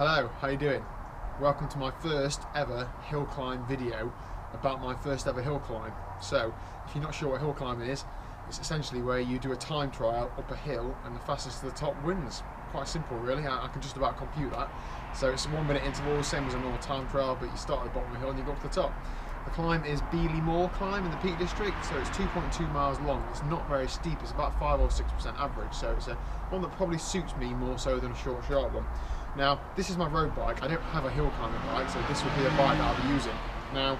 Hello, how you doing? Welcome to my first ever hill climb video about my first ever hill climb. So, if you're not sure what hill climbing is, it's essentially where you do a time trial up a hill and the fastest to the top wins. Quite simple really, I can just about compute that. So it's a 1 minute interval, same as a normal time trial, but you start at the bottom of the hill and you go up to the top. The climb is Beeley Moor climb in the Peak District, so it's 2.2 miles long. It's not very steep, it's about 5 or 6% average, so it's one that probably suits me more so than a short, sharp one. Now, this is my road bike. I don't have a hill climbing bike, so this would be a bike that I'll be using. Now,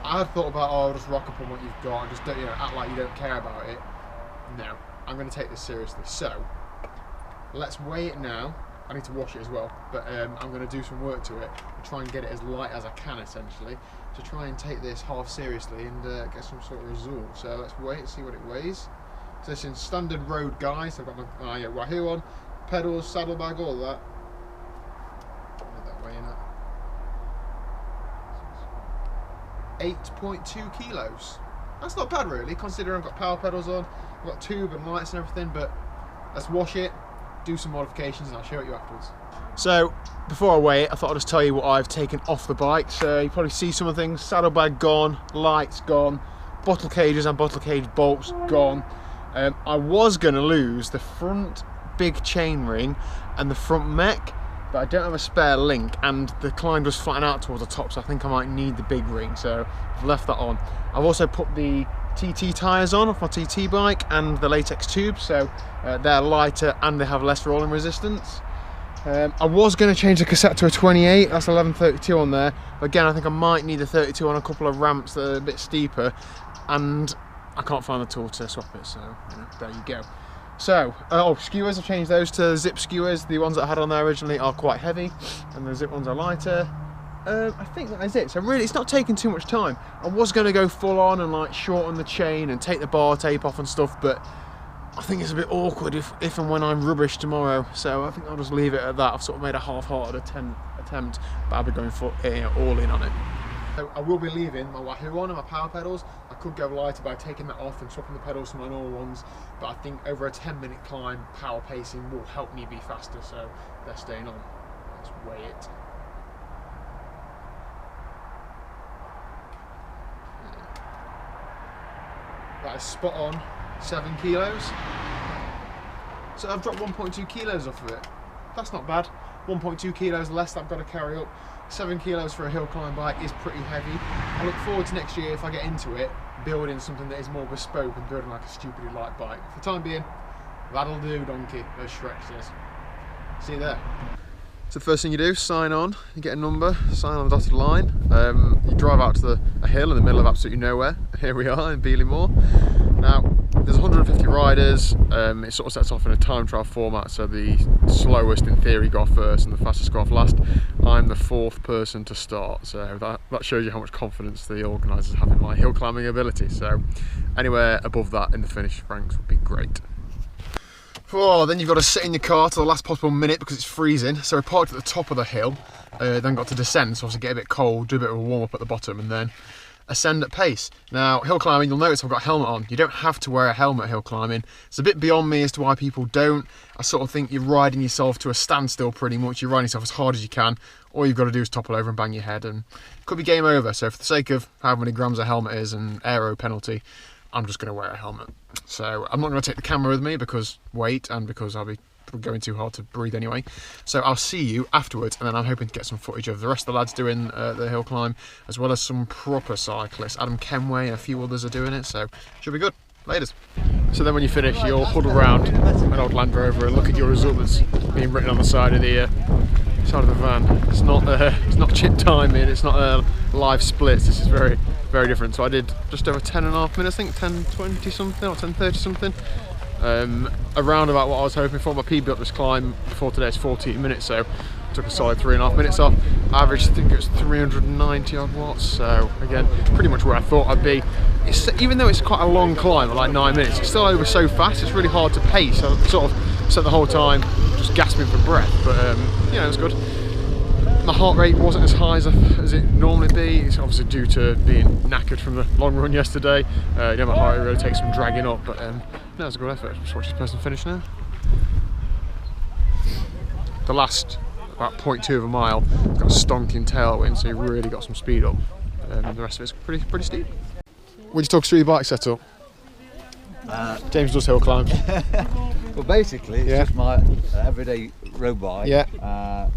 I had thought about, oh, just rock up on what you've got and just don't, act like you don't care about it. No, I'm going to take this seriously. So, let's weigh it now. I need to wash it as well, but I'm going to do some work to it and try and get it as light as I can, essentially, to try and take this half seriously and get some sort of result. So let's wait and see what it weighs. So it's in standard road guys. So I've got my Wahoo on, pedals, saddlebag, all of that. What did that weigh in at? 8.2 kilos. That's not bad really, considering I've got power pedals on, I've got tube and lights and everything, but let's wash it, do some modifications, and I'll show it you afterwards. So, before I weigh it, I thought I'd just tell you what I've taken off the bike. So you probably see some of the things: saddlebag gone, lights gone, bottle cages and bottle cage bolts gone. I was going to lose the front big chain ring and the front mech, but I don't have a spare link, and the climb does flatten out towards the top, so I think I might need the big ring, so I've left that on. I've also put the TT tyres on off my TT bike and the latex tubes, so they're lighter and they have less rolling resistance. I was going to change the cassette to a 28, that's 1132 on there, but again I think I might need a 32 on a couple of ramps that are a bit steeper, and I can't find the tool to swap it, so there you go. So, skewers, I've changed those to zip skewers. The ones that I had on there originally are quite heavy, and the zip ones are lighter. I think that is it. So really, it's not taking too much time. I was going to go full on and like shorten the chain and take the bar tape off and stuff, but I think it's a bit awkward if and when I'm rubbish tomorrow. So I think I'll just leave it at that. I've sort of made a half-hearted attempt, but I'll be going for all in on it. So I will be leaving my Wahoo on and my power pedals. I could go lighter by taking that off and swapping the pedals for my normal ones, but I think over a 10-minute climb, power pacing will help me be faster, so they're staying on. Let's weigh it. That is spot on, 7 kilos. So I've dropped 1.2 kilos off of it. That's not bad. 1.2 kilos less that I've got to carry up. 7 kilos for a hill climb bike is pretty heavy. I look forward to next year, if I get into it, building something that is more bespoke and building like a stupidly light bike. For the time being, that'll do, donkey, as Shrek says. See you there. So the first thing you do, sign on, you get a number, sign on the dotted line. You drive out to a hill in the middle of absolutely nowhere. Here we are in Beeley Moor. Now, there's 150 riders. It sort of sets off in a time trial format, so the slowest in theory go off first and the fastest go off last. I'm the 4th person to start, so that shows you how much confidence the organisers have in my hill climbing ability. So anywhere above that in the finish ranks would be great. Oh, then you've got to sit in your car to the last possible minute because it's freezing. So we parked at the top of the hill, then got to descend, so obviously get a bit cold, do a bit of a warm up at the bottom, and then ascend at pace. Now, hill climbing, you'll notice I've got a helmet on. You don't have to wear a helmet hill climbing. It's a bit beyond me as to why people don't. I sort of think you're riding yourself to a standstill pretty much. You're riding yourself as hard as you can. All you've got to do is topple over and bang your head, and it could be game over. So for the sake of how many grams a helmet is and aero penalty, I'm just going to wear a helmet. So I'm not going to take the camera with me because weight and because I'll be going too hard to breathe anyway. So I'll see you afterwards, and then I'm hoping to get some footage of the rest of the lads doing the hill climb, as well as some proper cyclists. Adam Kenway and a few others are doing it, so should be good. Laters. So then when you finish, you'll huddle round an old Land Rover and look at your result that's being written on the side of the van. It's not chip timing, it's not live splits. This is very, very different. So I did just over 10.5 minutes, I think 10:20 something or 10:30 something. Around about what I was hoping for. My PB up this climb before today is 14 minutes, so took a solid 3.5 minutes off. Average, I think it was 390 odd watts, so again, pretty much where I thought I'd be. Even though it's quite a long climb, like 9 minutes, it's still over so fast, it's really hard to pace. I sort of spent the whole time just gasping for breath, but it was good. My heart rate wasn't as high as it normally be. It's obviously due to being knackered from the long run yesterday. My heart rate really takes some dragging up, but no, it was a good effort. Just watch this person finish now. The last about 0.2 of a mile. It's got a stonking tailwind, so you really got some speed up. The rest of it's pretty steep. Would you talk us through your bike setup? James does hill climbs. Well, basically, it's just my everyday road bike. Yeah.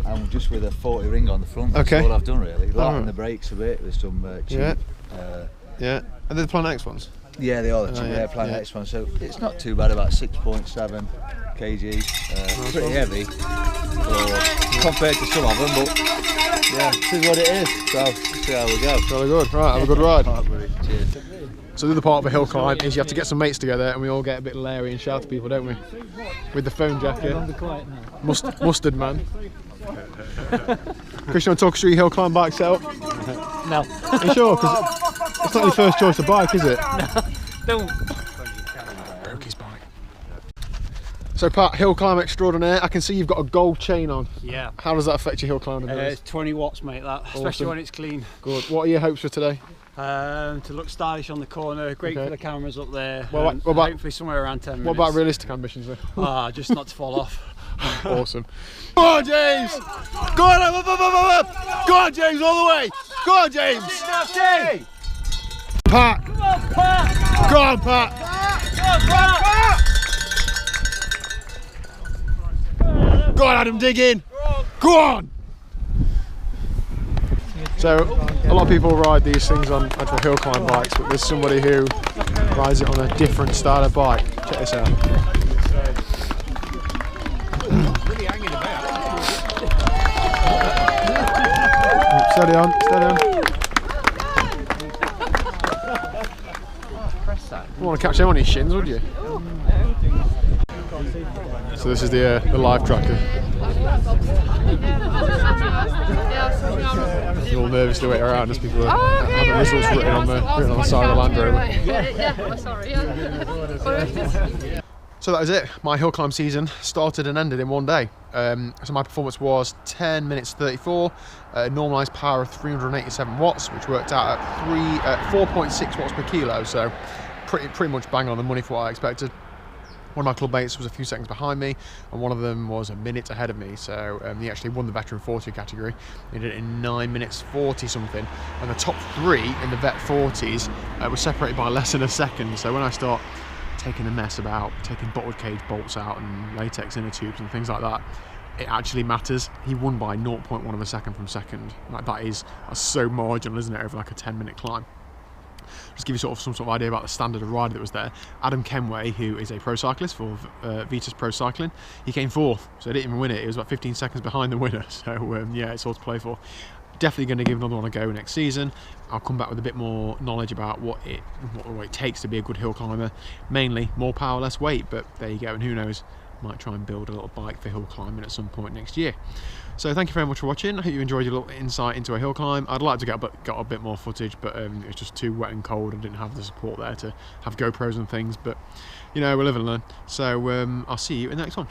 And just with a 40 ring on the front. That's all I've done really. Lightening the brakes a bit with some cheap. Yeah. And they're the Planet X ones? Yeah, they are the cheap Planet X ones. So it's not too bad, about 6.7 kg. Pretty heavy compared to some of them, but yeah, this is what it is. So let's see how we go. Jolly good. Right, have a good ride. Cheers. So the other part of a hill climb is you have to get some mates together and we all get a bit leery and shout to people, don't we? With the phone jacket. Mustard man. Christian, talk us through your hill climb bike setup? No. Are you sure? Because it's not your first choice of bike, is it? No, don't. Broke his bike. So Pat, hill climb extraordinaire. I can see you've got a gold chain on. Yeah. How does that affect your hill climbing? It's 20 watts, mate, that. Awesome. Especially when it's clean. Good. What are your hopes for today? To look stylish on the corner, great for the cameras up there. What about, hopefully somewhere around 10 minutes. What about realistic ambitions though? Just not to fall off. Awesome. Go on, James! Go on, up! Go on, James, all the way! Go on, James! Pat! Come on, Pat! Go on, Pat! Go on, Adam, dig in! Go on! So, a lot of people ride these things on actual hill climb bikes, but there's somebody who rides it on a different style of bike. Check this out. Steady on, steady on. You want to catch him on his shins, would you? So this is the live tracker. He's all nervous to wait around as people have the results written on the side of the Land Rover. So that is it. My hill climb season started and ended in one day. So my performance was 10 minutes 34, normalised power of 387 watts, which worked out at 4.6 watts per kilo. So pretty much bang on the money for what I expected. One of my club mates was a few seconds behind me, and one of them was a minute ahead of me. So he actually won the veteran 40 category. He did it in 9 minutes 40 something, and the top three in the vet 40s were separated by less than a second. So when I start taking a mess about taking bottled cage bolts out and latex inner tubes and things like that, it actually matters. He won by 0.1 of a second from second. Like that's so marginal, isn't it, over like a 10-minute climb. Just give you some sort of idea about the standard of rider that was there. Adam Kenway, who is a pro cyclist for Vitus Pro Cycling, he came fourth, so he didn't even win it. He was about 15 seconds behind the winner. So yeah, it's all to play for. Definitely going to give another one a go next season. I'll come back with a bit more knowledge about what it takes to be a good hill climber. Mainly more power, less weight, but there you go. And who knows, might try and build a little bike for hill climbing at some point next year. So thank you very much for watching. I hope you enjoyed your little insight into a hill climb. I'd like to get a bit more footage, but it was just too wet and cold. I didn't have the support there to have GoPros and things, but you know, we live and learn. So I'll see you in the next one.